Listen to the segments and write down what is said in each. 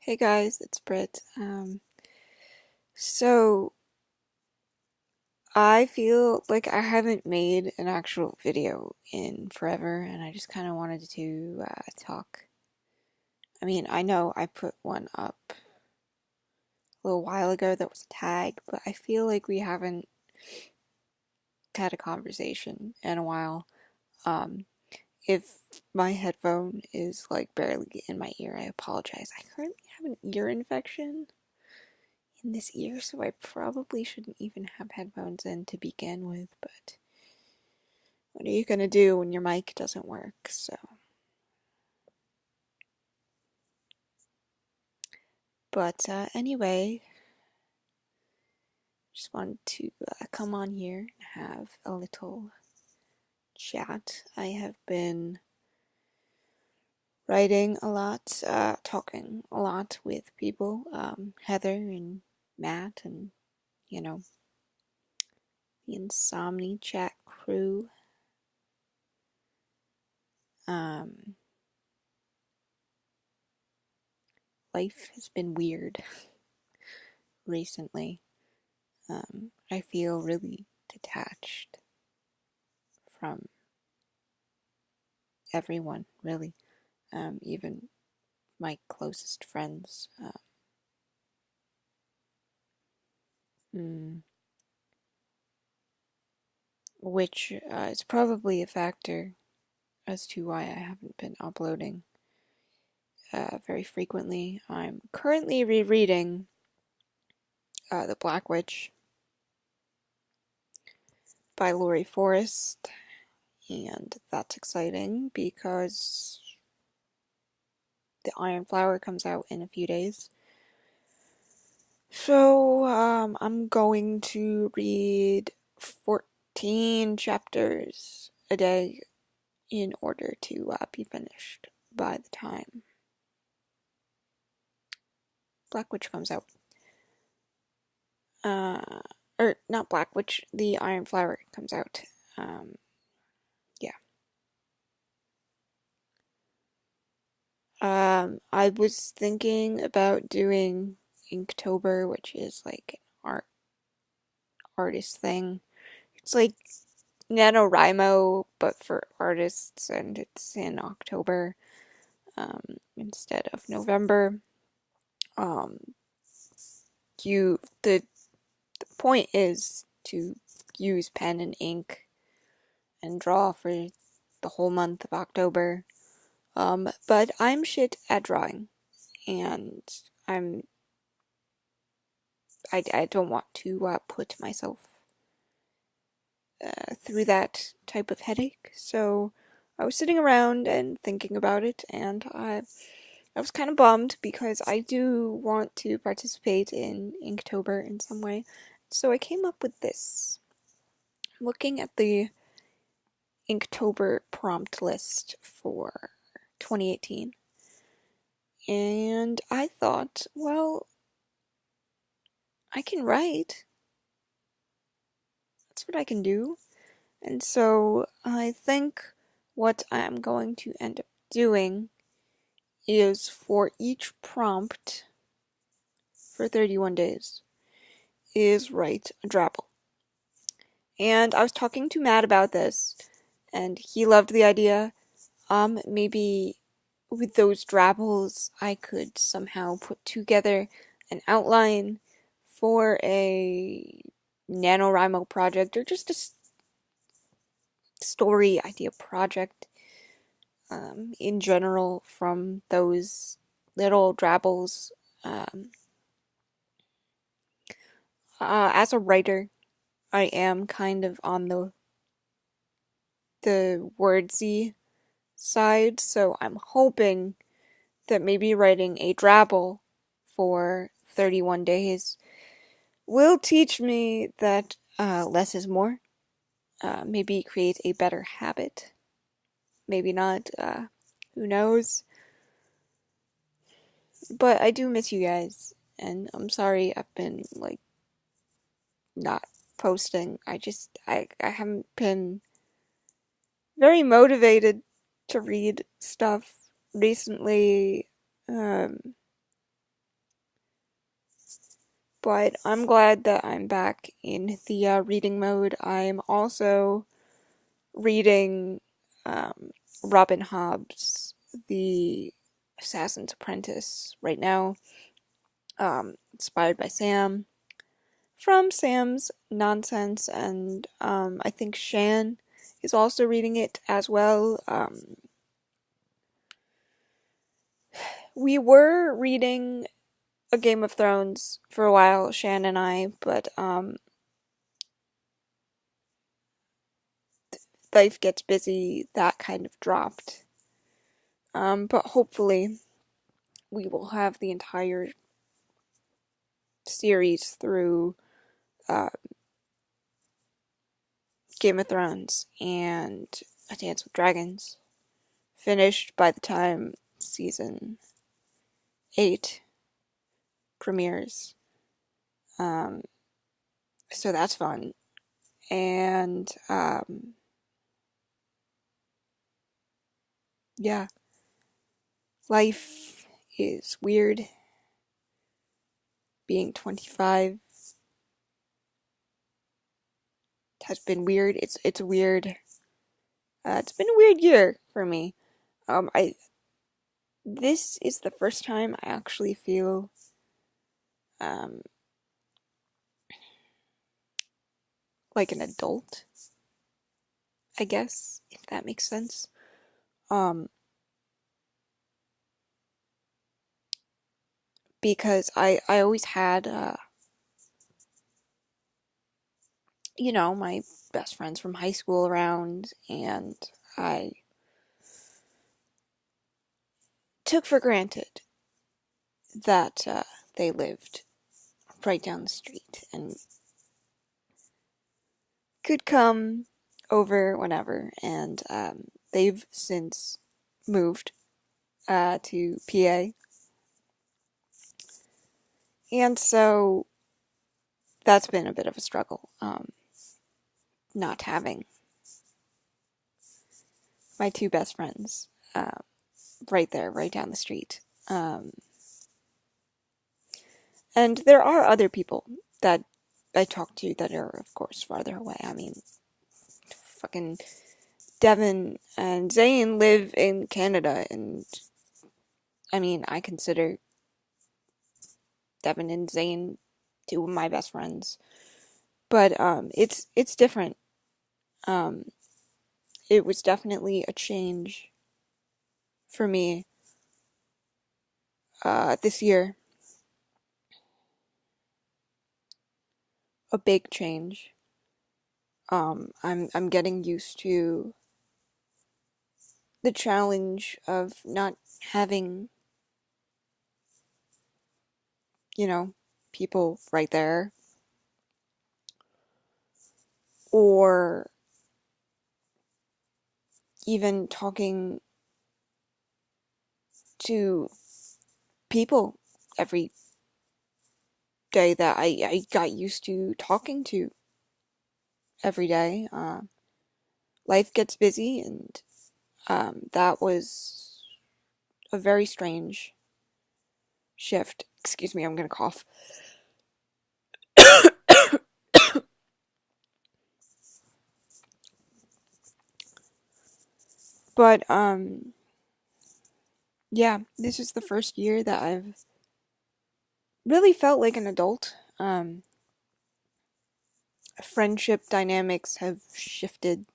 Hey guys, it's Britt. So I feel like I haven't made an actual video in forever, and I just kind of wanted to talk. I mean, I know I put one up a little while ago that was a tag, but I feel like we haven't had a conversation in a while. Um, if my headphone is like barely in my ear, I apologize. I currently have an ear infection in this ear, so I probably shouldn't even have headphones in to begin with, but what are you gonna do when your mic doesn't work? Anyway, just wanted to come on here and have a little chat. I have been writing a lot, talking a lot with people, Heather and Matt, and you know, the Insomni Chat crew. Um, Life has been weird recently. I feel really detached from everyone, really, even my closest friends. Mm, which is probably a factor as to why I haven't been uploading very frequently. I'm currently rereading The Black Witch by Laurie Forrest, and that's exciting because The Iron Flower comes out in a few days. So, I'm going to read 14 chapters a day in order to be finished by the time Black Witch comes out. Uh, or not Black Witch, the Iron Flower comes out. Um, yeah. I was thinking about doing Inktober, which is like an artist thing. It's like NaNoWriMo, but for artists, and it's in October, instead of November. Um, the point is to use pen and ink and draw for the whole month of October. But I'm shit at drawing, and I'm I don't want to put myself through that type of headache. So I was sitting around and thinking about it, and I was kind of bummed because I do want to participate in Inktober in some way. So I came up with this. Looking at the Inktober prompt list for 2018, and I thought, well, I can write. That's what I can do. And so I think what I'm going to end up doing is for each prompt for 31 days is write a drabble. And I was talking to Matt about this, and he loved the idea. Maybe with those drabbles, I could somehow put together an outline for a NaNoWriMo project or just a story idea project in general from those little drabbles. Um, as a writer, I am kind of on the wordsy side, so I'm hoping that maybe writing a drabble for 31 days will teach me that less is more. Maybe create a better habit. Maybe not. Who knows? But I do miss you guys, and I'm sorry I've been like not posting. I haven't been very motivated to read stuff recently. Um, but I'm glad that I'm back in the reading mode. I'm also reading um, Robin Hobb's The Assassin's Apprentice right now, inspired by Sam, from Sam's Nonsense, and I think Shan is also reading it as well. We were reading a Game of Thrones for a while, Shan and I, but life gets busy, that kind of dropped. But hopefully we will have the entire series through uh, Game of Thrones and A Dance with Dragons finished by the time season 8 premieres. Um, so that's fun. And yeah, life is weird. Being 25 has been weird. It's weird. It's been a weird year for me. I This is the first time I actually feel um like an adult, I guess, if that makes sense. Um, because I always had my best friends from high school around, and I took for granted that they lived right down the street and could come over whenever. And they've since moved to PA, and so that's been a bit of a struggle. Not having my two best friends right there, right down the street. And there are other people that I talk to that are, of course, farther away. I mean, fucking Devin and Zane live in Canada, and I mean, I consider Devin and Zane two of my best friends. But it's different. Um, it was definitely a change for me this year. A big change. I'm getting used to the challenge of not having, you know, people right there, or even talking to people every day that I got used to talking to every day. Life gets busy, and that was a very strange shift. Excuse me, I'm gonna cough. But yeah, this is the first year that I've really felt like an adult. Friendship dynamics have shifted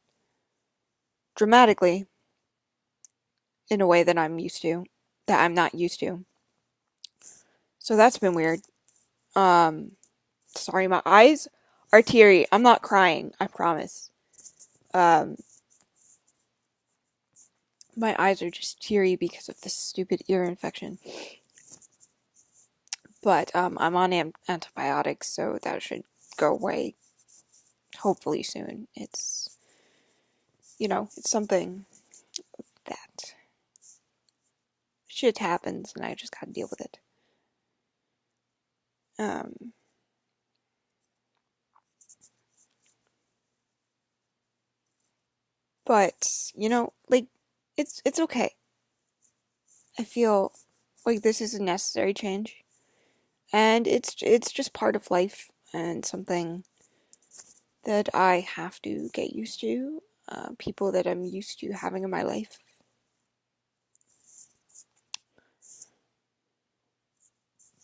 dramatically in a way that I'm not used to. So that's been weird. Sorry, my eyes are teary. I'm not crying, I promise. Um, my eyes are just teary because of this stupid ear infection. But I'm on antibiotics, so that should go away hopefully soon. It's something that shit happens, and I just gotta deal with it. Um, but like it's okay. I feel like this is a necessary change. And it's just part of life and something that I have to get used to. People that I'm used to having in my life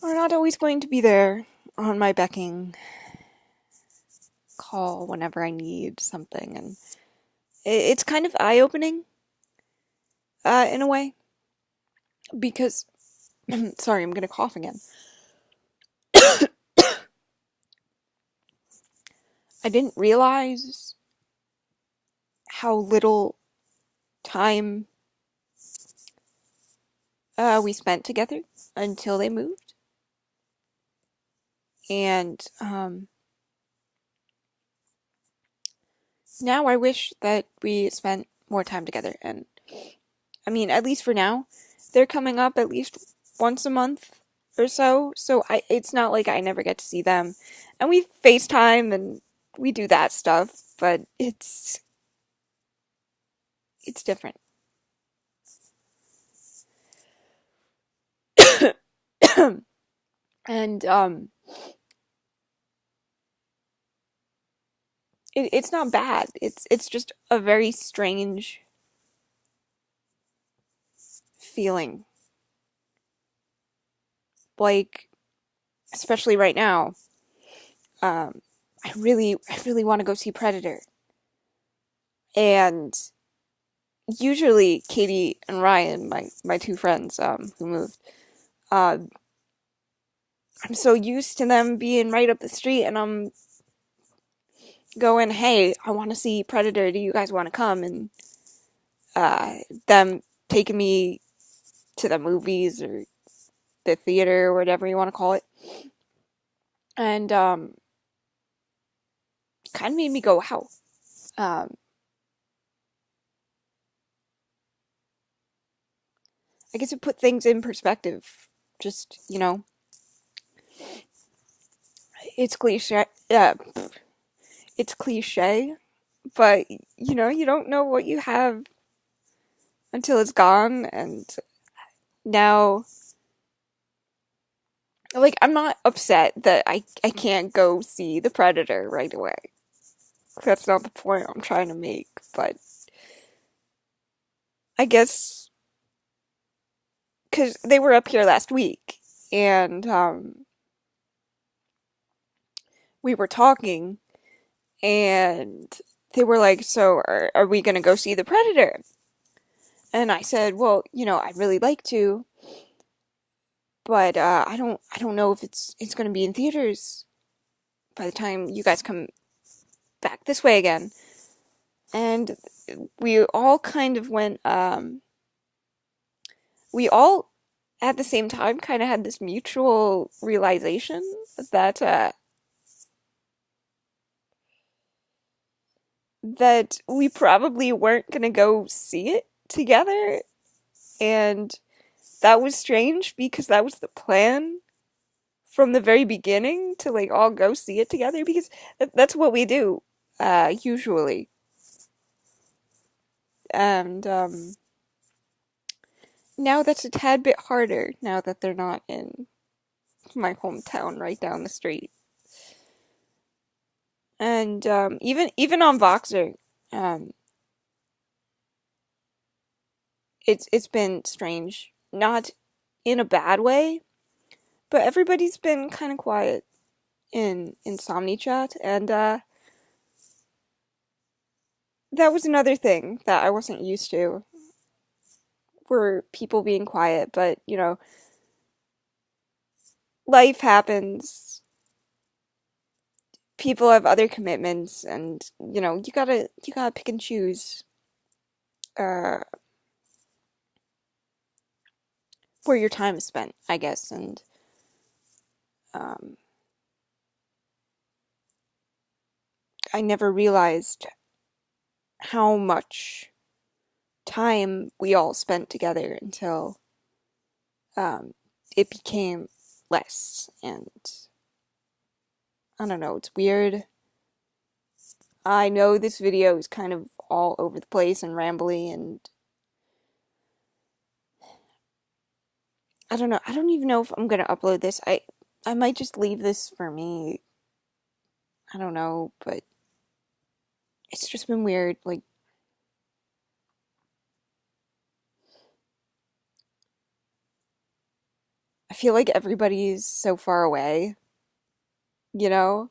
are not always going to be there on my becking call whenever I need something, and it's kind of eye-opening in a way because sorry, I'm gonna cough again. I didn't realize how little time we spent together until they moved, and now I wish that we spent more time together. And I mean, at least for now, they're coming up at least once a month or so. So it's not like I never get to see them, and we FaceTime and we do that stuff. But it's different. And it's not bad. It's just a very strange feeling. Like, especially right now, I really want to go see Predator. And usually Katie and Ryan, my two friends, who moved, uh, I'm so used to them being right up the street, and I'm going, hey, I want to see Predator. Do you guys want to come? And them taking me to the movies or the theater or whatever you want to call it. And kind of made me go, wow. I guess it put things in perspective. Just, it's cliche. It's cliche, but you don't know what you have until it's gone. And now, like, I'm not upset that I can't go see The Predator right away. That's not the point I'm trying to make, but I guess because they were up here last week, and we were talking, and they were like, so are we gonna go see The Predator? And I said, well, I'd really like to, but I don't know if it's gonna be in theaters by the time you guys come back this way again. And we all kind of went, we all at the same time kind of had this mutual realization that that we probably weren't gonna go see it together. And that was strange because that was the plan from the very beginning, to like all go see it together, because that's what we do usually. And now that's a tad bit harder now that they're not in my hometown right down the street. And even on Voxer, um, it's been strange. Not in a bad way, but everybody's been kind of quiet in Chat, and that was another thing that I wasn't used to. Were people being quiet, but life happens. People have other commitments, and you gotta pick and choose uh where your time is spent, I guess. And um I never realized how much time we all spent together until um it became less. And I don't know, it's weird. I know this video is kind of all over the place and rambly, and I don't know. I don't even know if I'm gonna upload this. I might just leave this for me. I don't know, but it's just been weird. Like, I feel like everybody's so far away, you know?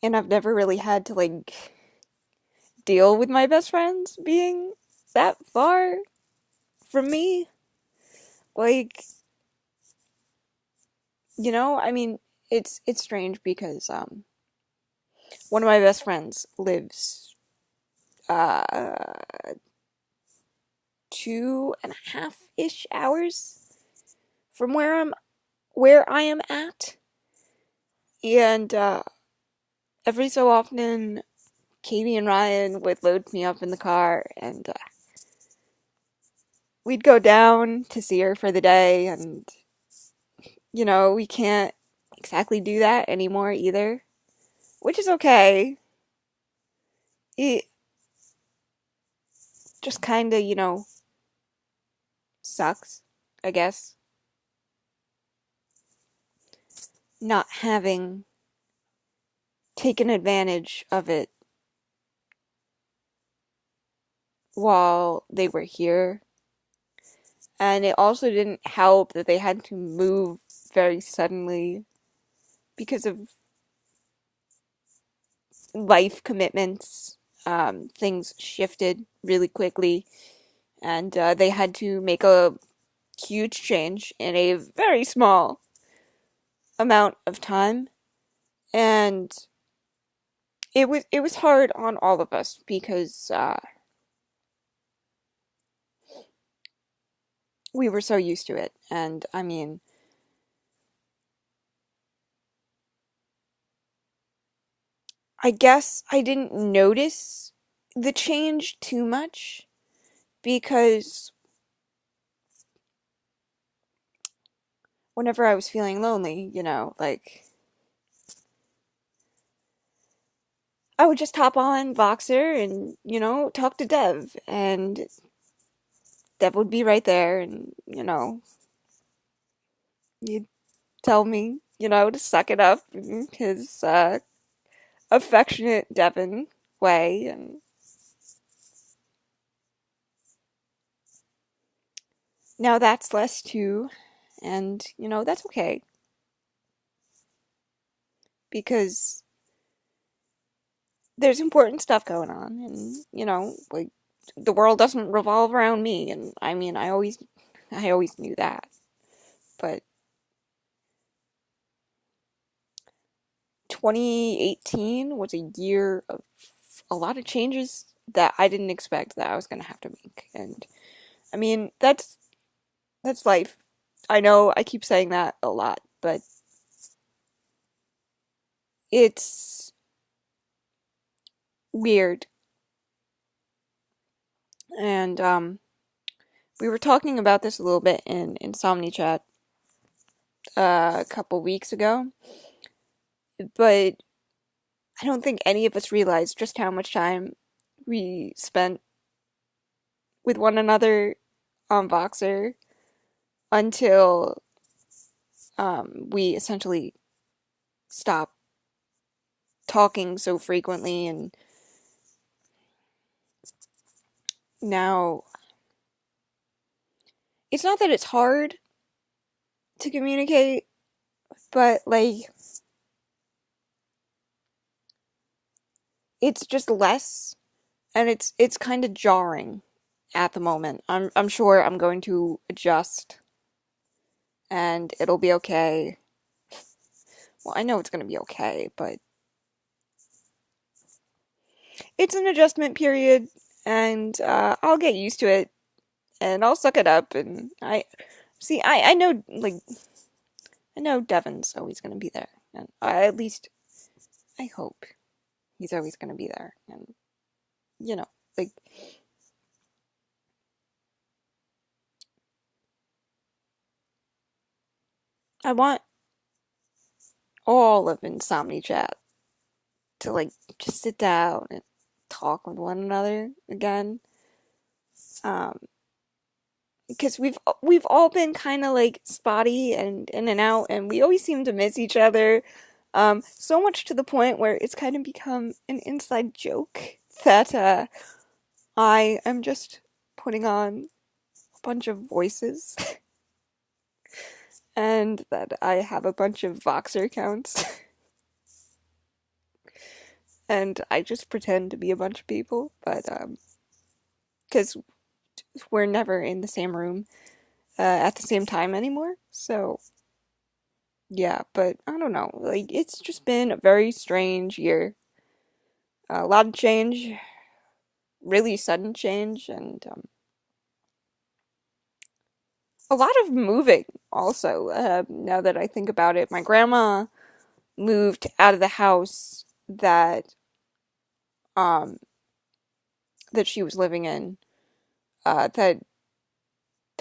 And I've never really had to, like, deal with my best friends being that far from me. Like, I mean, it's strange because one of my best friends lives uh 2.5 ish hours from where I am at. And every so often Katie and Ryan would load me up in the car and we'd go down to see her for the day, and we can't exactly do that anymore either, which is okay. It just kind of, sucks, I guess, not having taken advantage of it while they were here. And it also didn't help that they had to move very suddenly because of life commitments. Things shifted really quickly, and they had to make a huge change in a very small amount of time. And it was hard on all of us because we were so used to it. And I mean, I guess I didn't notice the change too much because whenever I was feeling lonely, like I would just hop on Voxer and, talk to Dev, and Dev would be right there, and, he'd tell me, to suck it up in his affectionate Devon way, and now that's less too, and, that's okay, because there's important stuff going on, and, like, the world doesn't revolve around me, and I mean, I always knew that, but 2018 was a year of a lot of changes that I didn't expect that I was going to have to make. And I mean, that's life. I know I keep saying that a lot, but it's weird. And we were talking about this a little bit in Insomni Chat a couple weeks ago, but I don't think any of us realized just how much time we spent with one another on Voxer until we essentially stopped talking so frequently, and now it's not that it's hard to communicate, but like it's just less, and it's kind of jarring at the moment. I'm sure I'm going to adjust and it'll be okay. Well, I know it's going to be okay, but it's an adjustment period, and I'll get used to it, and I'll suck it up, and I know, like, I know Devin's always going to be there, and at least I hope he's always going to be there, and you know, like, I want all of Insomni Chat to, like, just sit down and talk with one another again. Um, because we've all been kind of like spotty and in and out, and we always seem to miss each other. So much to the point where it's kind of become an inside joke that I am just putting on a bunch of voices and that I have a bunch of Voxer accounts and I just pretend to be a bunch of people, but because we're never in the same room at the same time anymore, so yeah, but I don't know. Like, it's just been a very strange year. A lot of change, really sudden change, and a lot of moving also. Now that I think about it, my grandma moved out of the house um that she was living in. That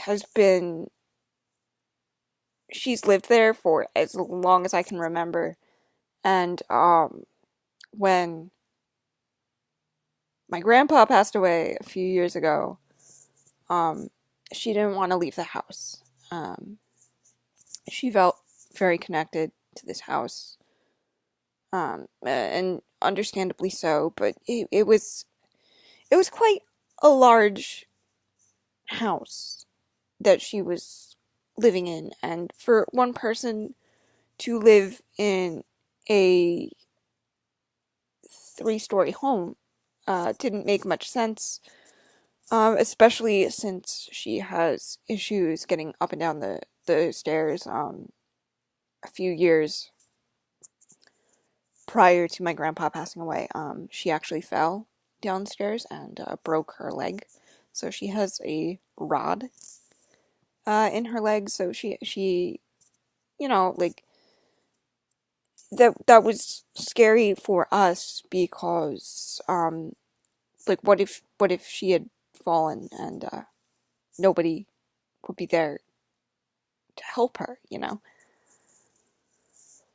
has been she's lived there for as long as I can remember. And when my grandpa passed away a few years ago, um, she didn't want to leave the house. Um, she felt very connected to this house, and understandably so. But it was quite a large house that she was living in, and for one person to live in a three-story home didn't make much sense, especially since she has issues getting up and down the stairs. A few years prior to my grandpa passing away, she actually fell downstairs and broke her leg. So she has a rod in her leg. So she like that was scary for us because like what if she had fallen and nobody would be there to help her, you know?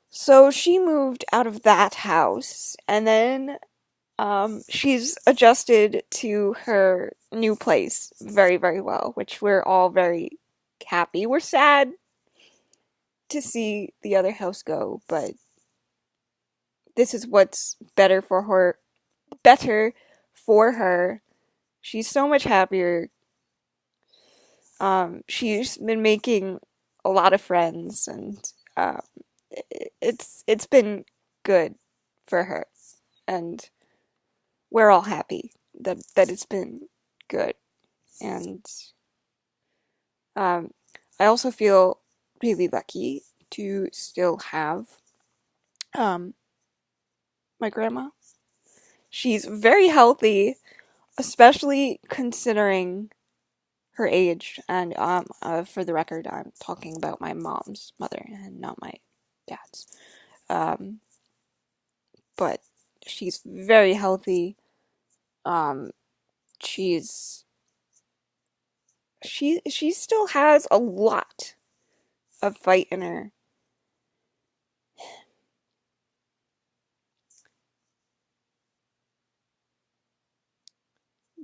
So she moved out of that house, and then she's adjusted to her new place very, very well, which we're all very happy. We're sad to see the other house go, but this is what's better for her. She's so much happier. She's been making a lot of friends, and um, it's been good for her, and we're all happy that it's been good. And um, I also feel really lucky to still have um, my grandma. She's very healthy, especially considering her age. And for the record, I'm talking about my mom's mother and not my dad's. Um, but she's very healthy. Um, she's she still has a lot of fight in her.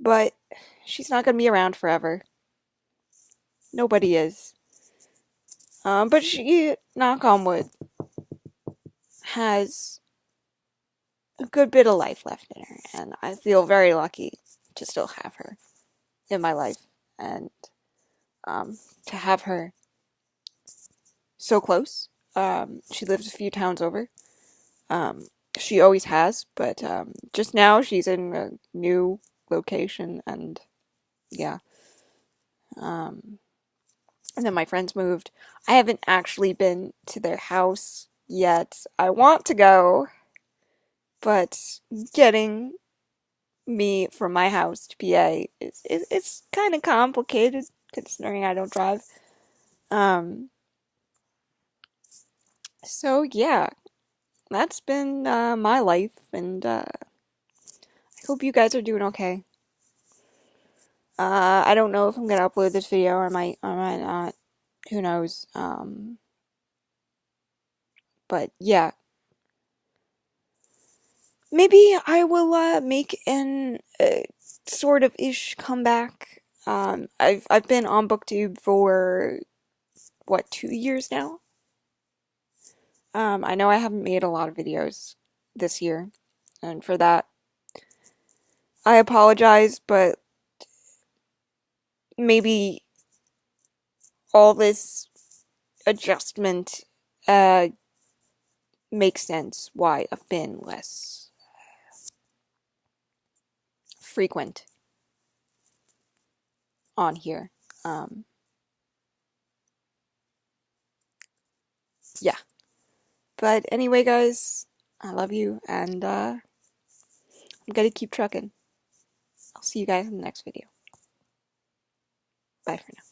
But she's not gonna be around forever. Nobody is. But she, knock on wood, has a good bit of life left in her, and I feel very lucky to still have her in my life, and to have her so close. She lives a few towns over. Um, she always has, but just now she's in a new location, and yeah. Um, and then my friends moved. I haven't actually been to their house yet. I want to go, but getting me from my house to PA it's kind of complicated considering I don't drive. Um, so yeah, that's been my life, and I hope you guys are doing okay. I don't know if I'm gonna upload this video, or I might not. Who knows? But yeah, maybe I will make an sort of ish comeback I've been on BookTube for what, 2 years now? I know I haven't made a lot of videos this year, and for that, I apologize, but maybe all this adjustment makes sense why I've been less frequent on here. Um, yeah. But anyway, guys, I love you, and I'm gonna keep trucking. I'll see you guys in the next video. Bye for now.